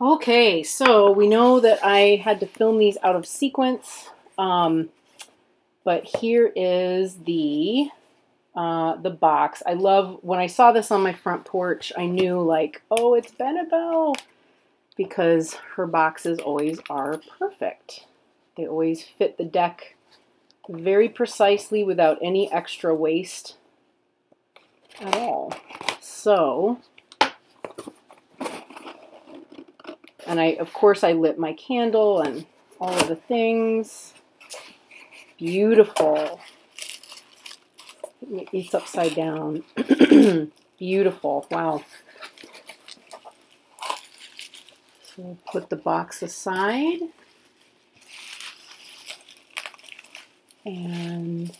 Okay, so we know that I had to film these out of sequence, but here is the box. I love, when I saw this on my front porch, I knew like, oh, it's Benebell, because her boxes always are perfect. They always fit the deck very precisely without any extra waste at all. So, and of course I lit my candle and all of the things. Beautiful. It's upside down. Beautiful. Wow. So we'll put the box aside. And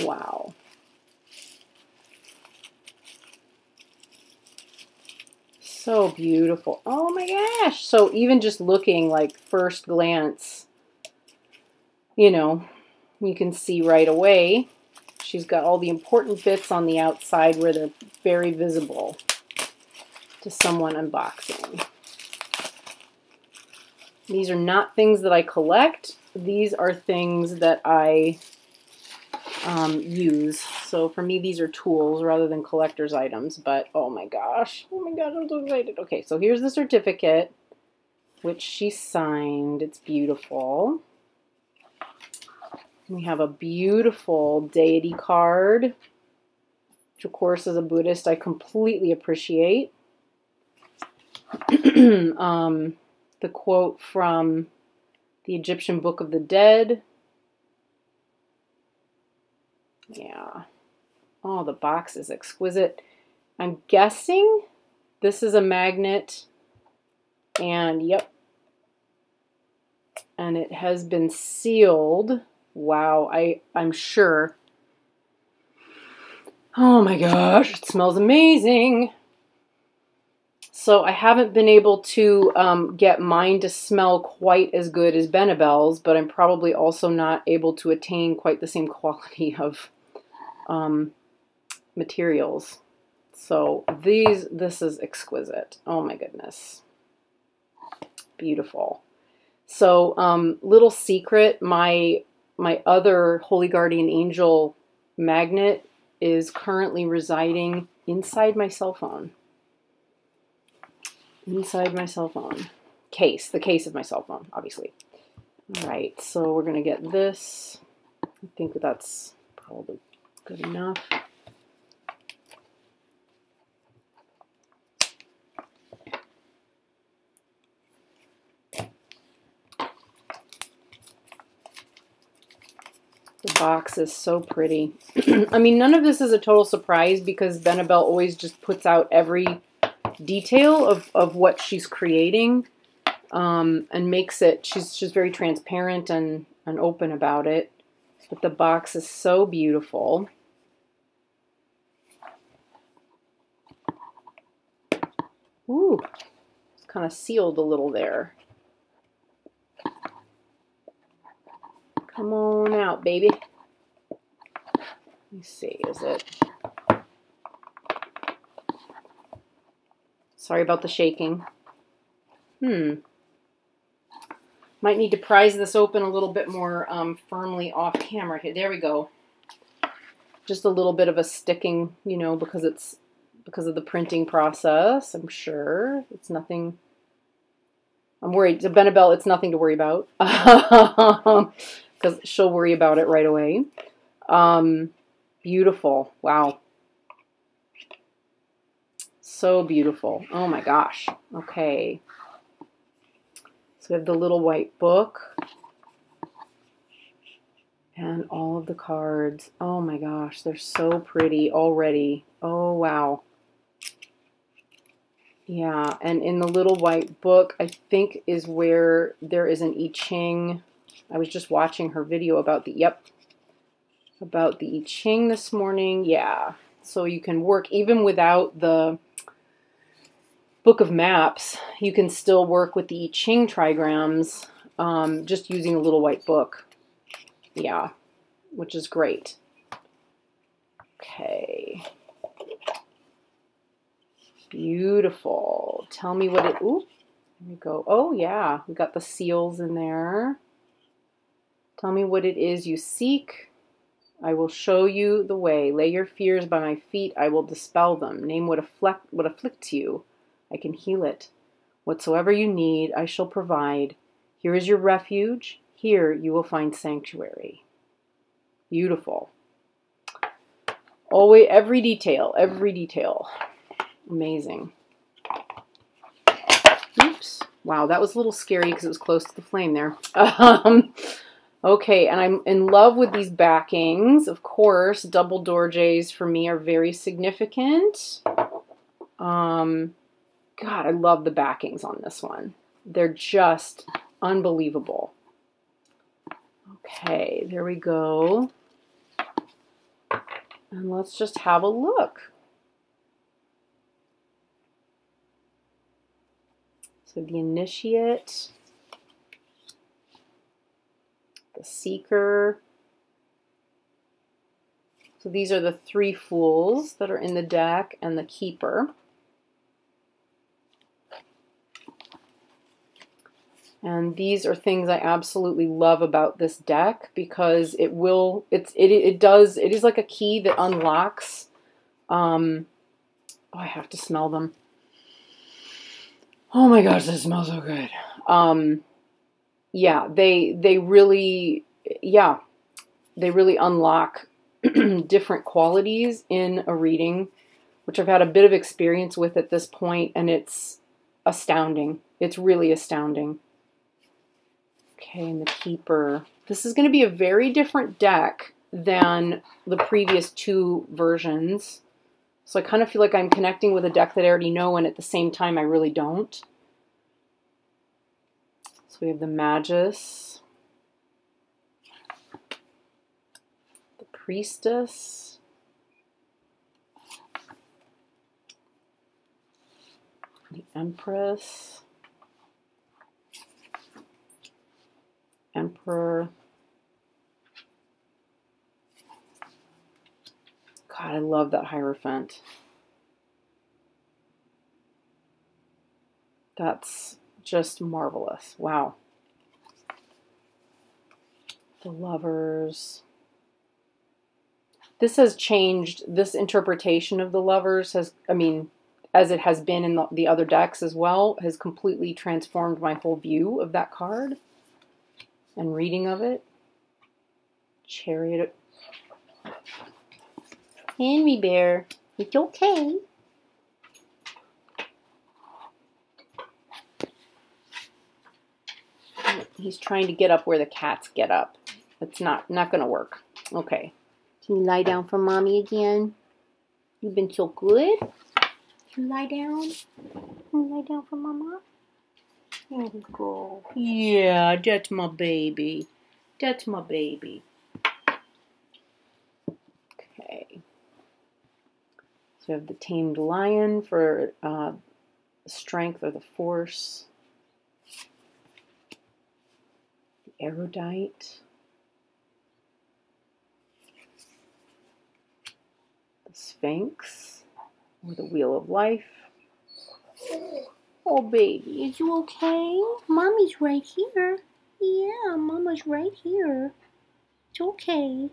wow. So beautiful. Oh my gosh. So even just looking like first glance, you know, you can see right away she's got all the important bits on the outside where they're very visible to someone unboxing. These are not things that I collect. These are things that I use. So for me, these are tools rather than collector's items. But oh my gosh, I'm so excited. Okay, so here's the certificate, which she signed. It's beautiful. We have a beautiful deity card, which of course as a Buddhist I completely appreciate. The quote from the Egyptian Book of the Dead. Yeah. Oh, the box is exquisite. I'm guessing this is a magnet. And yep. And it has been sealed. Wow, I'm sure. Oh my gosh, it smells amazing. So I haven't been able to get mine to smell quite as good as Benebell's, but I'm probably also not able to attain quite the same quality of materials. So this is exquisite. Oh my goodness. Beautiful. So little secret, my other Holy Guardian Angel magnet is currently residing inside my cell phone. Inside my cell phone case, the case of my cell phone, obviously. All right, so we're gonna get this. I think that's probably good enough. The box is so pretty. I mean, none of this is a total surprise because Benebell always just puts out every detail of what she's creating and makes it, she's just very transparent and open about it. But the box is so beautiful. Ooh, it's kind of sealed a little there. Come on out, baby. Let me see, is it? Sorry about the shaking. Might need to prise this open a little bit more firmly off camera here. There we go. Just a little bit of a sticking, you know, because of the printing process. I'm sure it's nothing. I'm worried. To Benebell, it's nothing to worry about because she'll worry about it right away. Beautiful. Wow. So beautiful. Oh my gosh. Okay. So we have the little white book and all of the cards. Oh my gosh, they're so pretty already. Oh wow. Yeah, and in the little white book, I think is where there is an I Ching. I was just watching her video about the, about the I Ching this morning. Yeah, so you can work even without the Book of Maps. You can still work with the I Ching trigrams just using a little white book. Yeah, which is great. Okay. Beautiful. Tell me what it, ooh, there we go. Oh yeah, we got the seals in there. Tell me what it is you seek. I will show you the way. Lay your fears by my feet. I will dispel them. Name what afflicts you. I can heal it. Whatsoever you need, I shall provide. Here is your refuge. Here you will find sanctuary. Beautiful. Always, every detail, every detail. Amazing. Oops. Wow, that was a little scary because it was close to the flame there. Okay, and I'm in love with these backings. Of course, double Dorjes for me are very significant. God, I love the backings on this one. They're just unbelievable. Okay, there we go. And let's just have a look. So the Initiate, the Seeker. So these are the 3 Fools that are in the deck, and the Keeper. And these are things I absolutely love about this deck because it is like a key that unlocks. Oh, I have to smell them. Oh my gosh, this smells so good. Yeah, they really unlock different qualities in a reading, which I've had a bit of experience with at this point, and it's astounding. It's really astounding. Okay, and the Keeper. This is going to be a very different deck than the previous 2 versions. So I kind of feel like I'm connecting with a deck that I already know, and at the same time I really don't. So we have the Magus, the Priestess, the Empress, Emperor. God, I love that Hierophant. That's just marvelous. Wow. The Lovers. This has changed. This interpretation of the Lovers has, I mean, as it has been in the other decks as well, has completely transformed my whole view of that card and reading of it. Chariot. Henry Bear, it's okay. He's trying to get up where the cats get up. It's not going to work. Okay. Can you lie down for mommy again? You've been so good. Can you lie down? Can you lie down for mama? There we go. Yeah, that's my baby. That's my baby. Okay. So we have the Tamed Lion for strength or the force. The Erudite. The Sphinx or the Wheel of Life. Oh, baby, is you okay? Mommy's right here. Yeah, Mama's right here. It's okay.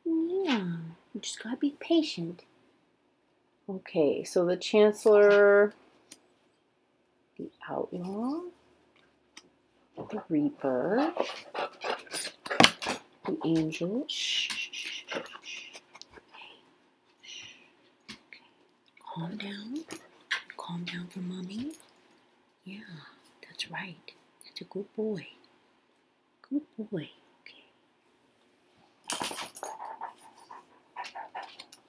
Yeah, you just gotta be patient. Okay, so the Chancellor, the Outlaw, the Reaper, the Angel. Shh, shh, shh, shh, shh. Okay. Calm down. Calm down for mommy. Yeah, that's right. That's a good boy. Good boy. Okay.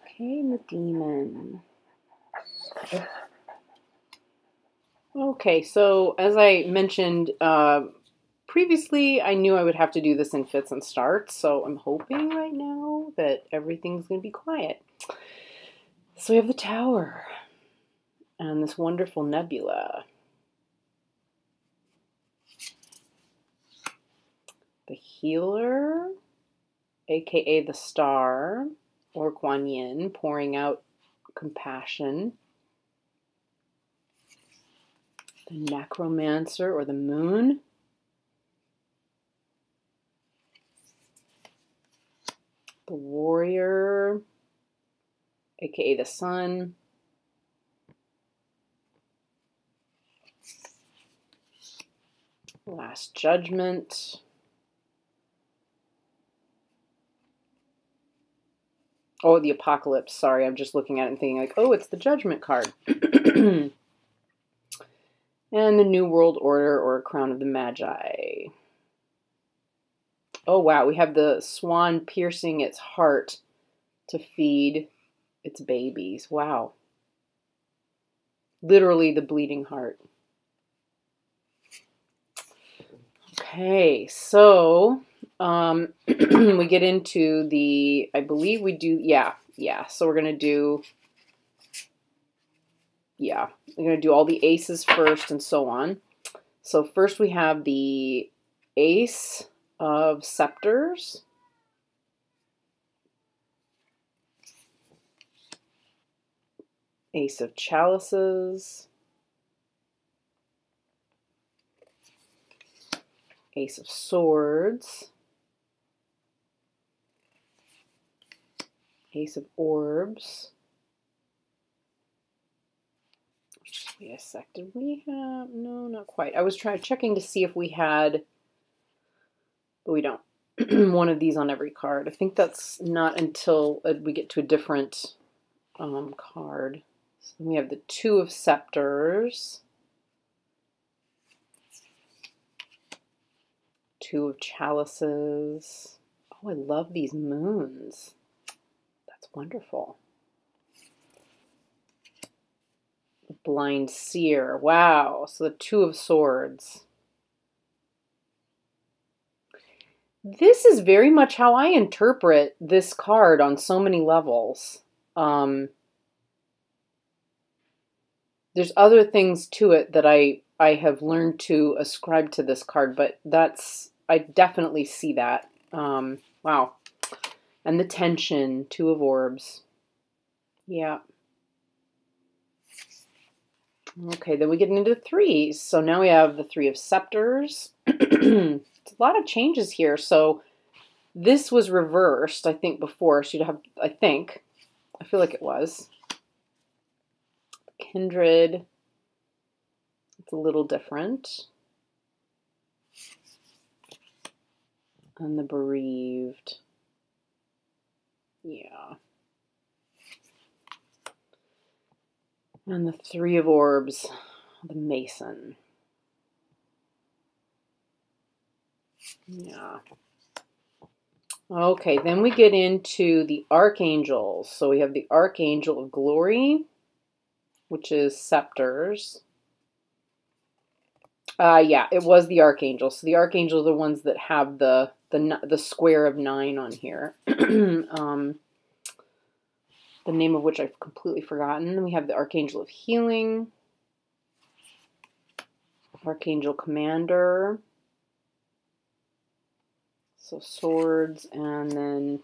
Okay, and the Demon. Okay, so as I mentioned previously, I knew I would have to do this in fits and starts, so I'm hoping right now that everything's going to be quiet. So we have the Tower and this wonderful nebula. The Healer, aka the Star, or Kuan Yin, pouring out compassion. The Necromancer or the Moon. The Warrior, aka the Sun. Last Judgment. Oh, the Apocalypse. Sorry, I'm just looking at it and thinking like, oh, it's the Judgment card. And the New World Order or Crown of the Magi. Oh, wow. We have the swan piercing its heart to feed its babies. Wow. Literally the bleeding heart. Okay, so we get into the, I believe we do, yeah. So we're going to do, we're going to do all the aces first and so on. So first we have the Ace of Scepters. Ace of Chalices. Ace of Swords. Ace of Orbs. Wait a sec, did we have, no, not quite. I was checking to see if we had, but we don't. One of these on every card. I think that's not until we get to a different card. So we have the Two of Scepters. Two of Chalices. Oh, I love these moons. That's wonderful. The Blind Seer. Wow. So the Two of Swords. This is very much how I interpret this card on so many levels. There's other things to it that I have learned to ascribe to this card, but I definitely see that. Wow. And the tension, Two of Orbs. Yeah. Okay, then we get into threes. So now we have the Three of Scepters. It's a lot of changes here. So this was reversed, I think, before. So you'd have, I feel like it was. Kindred. It's a little different. And the Bereaved. Yeah. And the Three of Orbs, the Mason. Yeah. Okay, then we get into the Archangels. So we have the Archangel of Glory, which is Scepters. Yeah, it was the Archangel. So the Archangels are the ones that have the square of 9 on here. The name of which I've completely forgotten. Then we have the Archangel of Healing, Archangel Commander, so swords, and then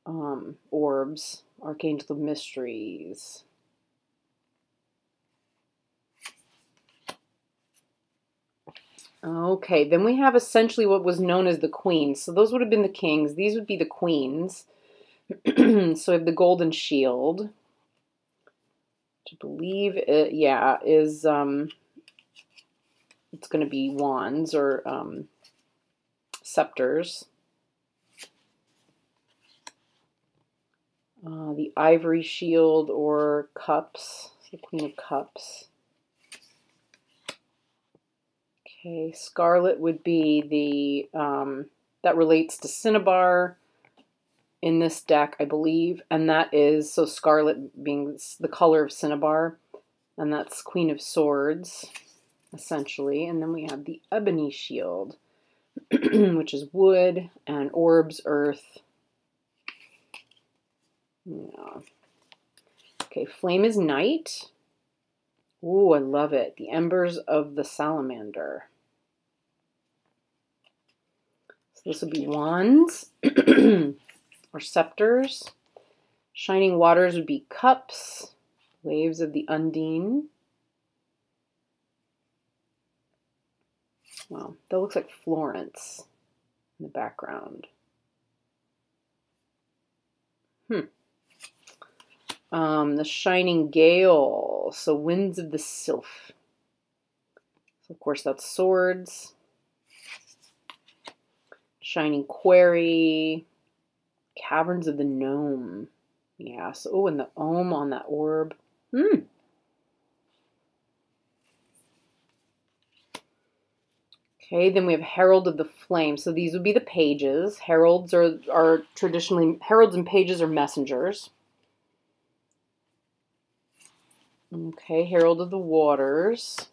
orbs, Archangel of Mysteries. Okay, then we have essentially what was known as the Queens. So those would have been the kings. These would be the queens. So we have the Golden Shield, which I believe, is it's going to be wands or scepters. The Ivory Shield or cups, the Queen of Cups. Okay, Scarlet would be the, that relates to Cinnabar in this deck, I believe, and that is, so Scarlet being the color of Cinnabar, and that's Queen of Swords, essentially. And then we have the Ebony Shield, which is wood, and orbs, earth. Yeah. Okay, Flame is night. Ooh, I love it. The Embers of the Salamander. So this would be wands or scepters. Shining Waters would be cups. Waves of the Undine. Wow, that looks like Florence in the background. The Shining Gale. So Winds of the Sylph. So of course that's swords. Shining Quarry. Caverns of the Gnome. Yeah, so, oh, and the Ohm on that orb. Okay, then we have Herald of the Flame. So these would be the pages. Heralds are traditionally, heralds and pages are messengers. Okay, Herald of the Waters.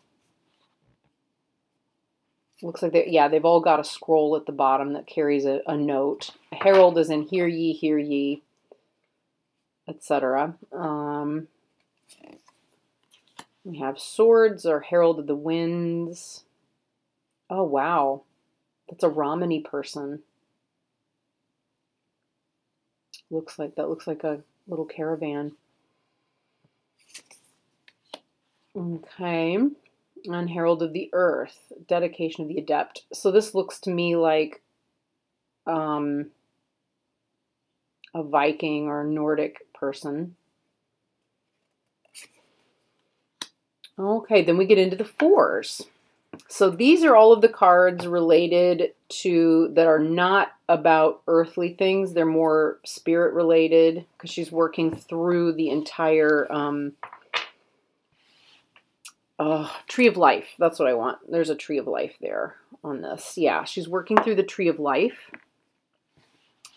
Looks like they've all got a scroll at the bottom that carries a note. A herald is in hear ye, etc. We have swords or Herald of the Winds. Oh, wow. That's a Romany person. That looks like a little caravan. Okay. And Herald of the Earth, Dedication of the Adept. So this looks to me like a Viking or Nordic person. Okay, then we get into the fours. So these are all of the cards related to, that are not about earthly things. They're more spirit related because she's working through the entire Tree of Life. That's what I want. There's a Tree of Life there on this. Yeah, she's working through the Tree of Life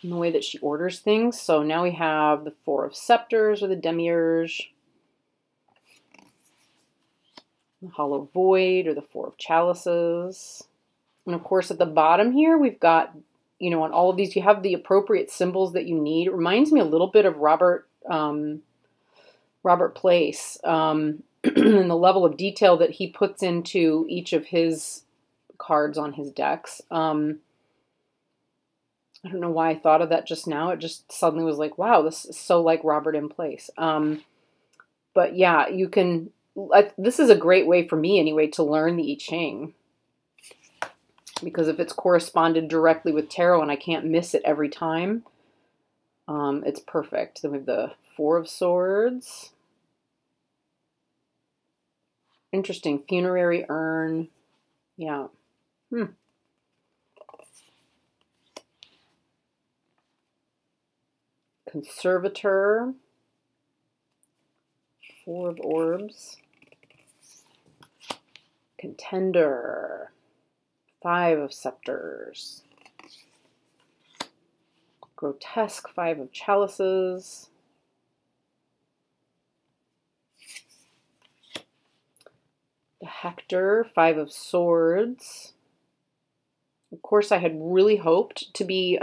in the way that she orders things. So now we have the Four of Scepters or the Demiurge. The Hollow Void or the Four of Chalices. And of course at the bottom here we've got, on all of these you have the appropriate symbols that you need. It reminds me a little bit of Robert Place and the level of detail that he puts into each of his cards on his decks. I don't know why I thought of that just now. It just suddenly was like, wow, this is so like Robert M. Place. But yeah, you can... This is a great way for me anyway to learn the I Ching, because if it's corresponded directly with tarot and I can't miss it every time, it's perfect. Then we have the Four of Swords. Interesting. Funerary urn. Yeah. Conservator. Four of Orbs. Contender. Five of Scepters. Grotesque. Five of Chalices. The Hector. Five of Swords. Of course, I had really hoped to be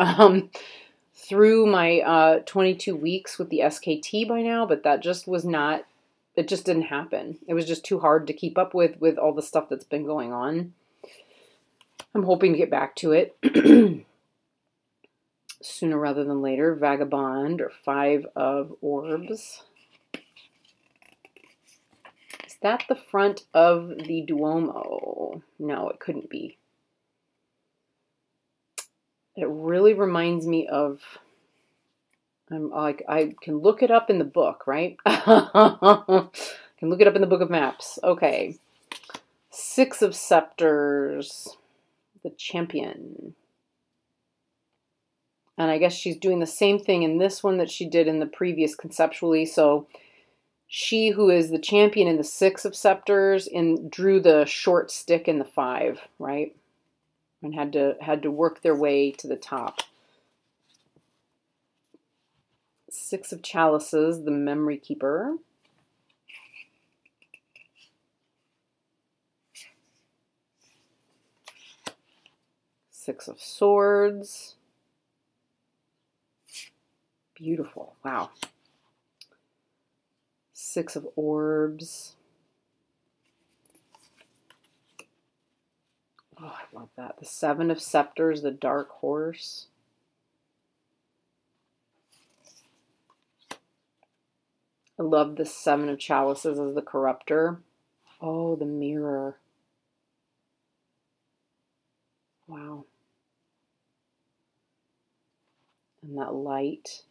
through my 22 weeks with the SKT by now, but that just was not... It just didn't happen. It was just too hard to keep up with all the stuff that's been going on. I'm hoping to get back to it sooner rather than later. Vagabond or Five of Orbs. Is that the front of the Duomo? No, it couldn't be. It really reminds me of... I can look it up in the book, right? I can look it up in the Book of Maps. Okay. Six of Scepters. The Champion. And I guess she's doing the same thing in this one that she did in the previous conceptually. So she who is the champion in the Six of Scepters drew the short stick in the Five, right? And had to work their way to the top. Six of Chalices, the Memory Keeper. Six of Swords. Beautiful. Wow. Six of Orbs. Oh, I love that. The Seven of Scepters, the Dark Horse. I love the Seven of Chalices as the Corruptor. Oh, the Mirror. Wow. And that light.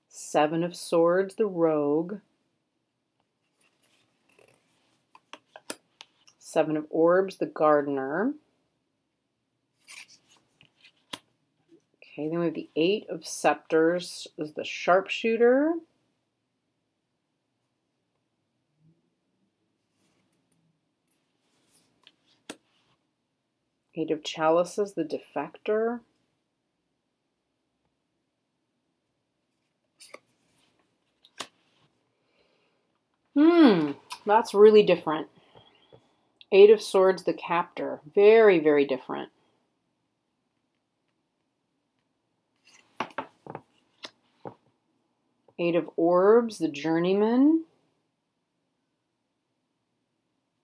Seven of Swords, the Rogue. Seven of Orbs, the Gardener. Okay, then we have the Eight of Scepters is the Sharpshooter. Eight of Chalices, the Defector. That's really different. Eight of Swords, the Captor. Very, very different. Eight of Orbs, the Journeyman.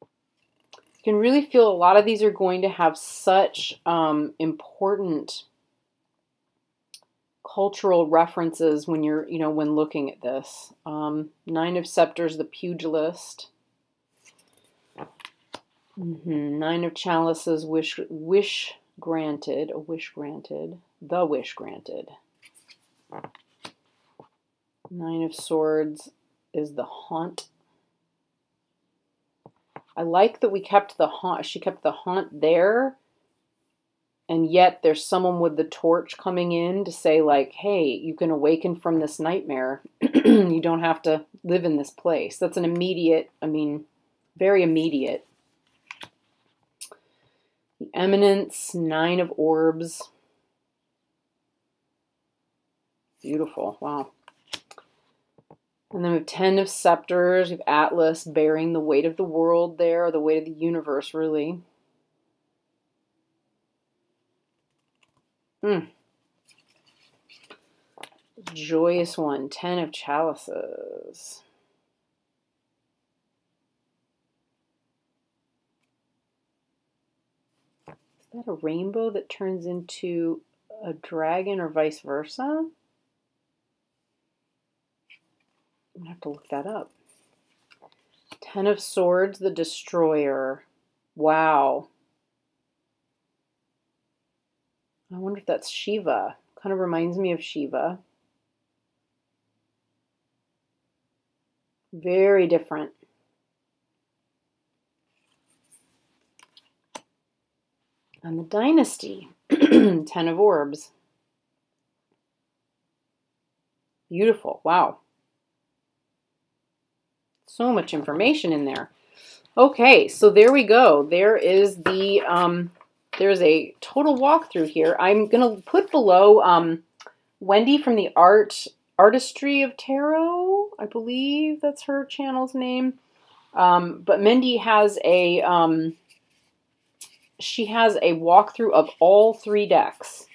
You can really feel a lot of these are going to have such important cultural references when you're, when looking at this. Nine of Scepters, the Pugilist. Nine of Chalices, wish granted, a wish granted, the wish granted. Nine of Swords is the Haunt. I like that we kept the haunt. She kept the haunt there, and yet there's someone with the torch coming in to say, like, hey, you can awaken from this nightmare. You don't have to live in this place. That's an immediate, very immediate. The Eminence, Nine of Orbs. Beautiful. Wow. And then we have Ten of Scepters. We have Atlas bearing the weight of the world there, or the weight of the universe, really. Joyous one. Ten of Chalices. Is that a rainbow that turns into a dragon, or vice versa? I'm going to have to look that up. Ten of Swords, the Destroyer. Wow. I wonder if that's Shiva. Kind of reminds me of Shiva. Very different. And the Dynasty. Ten of Orbs. Beautiful. Wow. So much information in there. Okay, so there we go. There is the there's a total walkthrough here. I'm gonna put below Wendy from the Artistry of Tarot. I believe that's her channel's name. But Mindy has a she has a walkthrough of all three decks.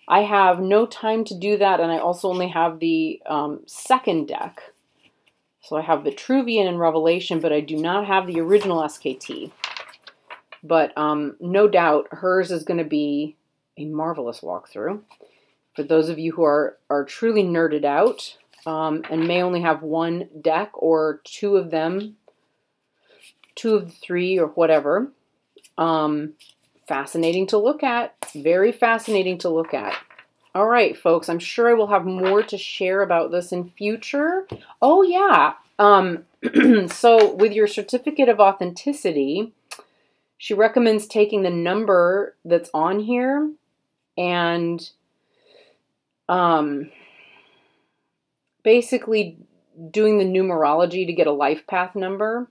I have no time to do that, and I also only have the second deck. So I have Vitruvian and Revelation, but I do not have the original SKT. But no doubt hers is going to be a marvelous walkthrough. For those of you who are truly nerded out and may only have one deck or two of them, two of the three or whatever. Fascinating to look at. Very fascinating to look at. All right, folks, I'm sure I will have more to share about this in future. Oh, yeah. So with your certificate of authenticity, she recommends taking the number that's on here and basically doing the numerology to get a life path number.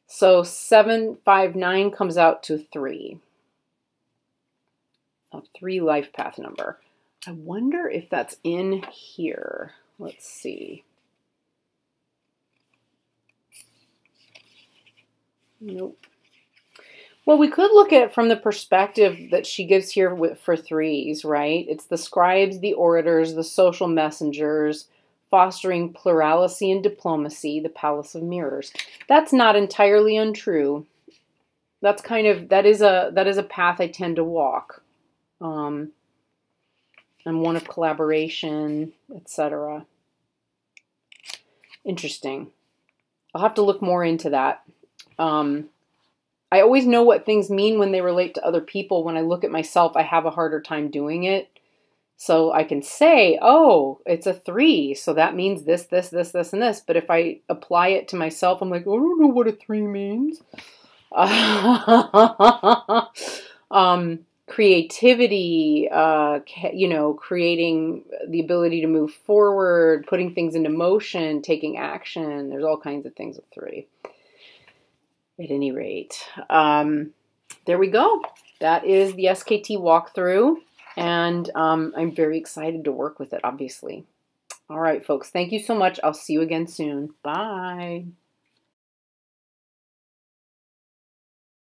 So 759 comes out to 3. A 3 life path number. I wonder if that's in here. Let's see. Nope. Well, we could look at it from the perspective that she gives here for 3s, right? It's the scribes, the orators, the social messengers, fostering plurality and diplomacy, the Palace of Mirrors. That's not entirely untrue. That's that is a path I tend to walk. I'm one of collaboration, etc. Interesting. I'll have to look more into that. I always know what things mean when they relate to other people. When I look at myself, I have a harder time doing it. So I can say, oh, it's a 3, so that means this, this, this, this, and this. But if I apply it to myself, I'm like, I don't know what a 3 means. Creativity, you know, creating the ability to move forward, putting things into motion, taking action. There's all kinds of things with 3. At any rate, there we go. That is the SKT walkthrough, and I'm very excited to work with it, obviously. All right, folks, thank you so much. I'll see you again soon. Bye.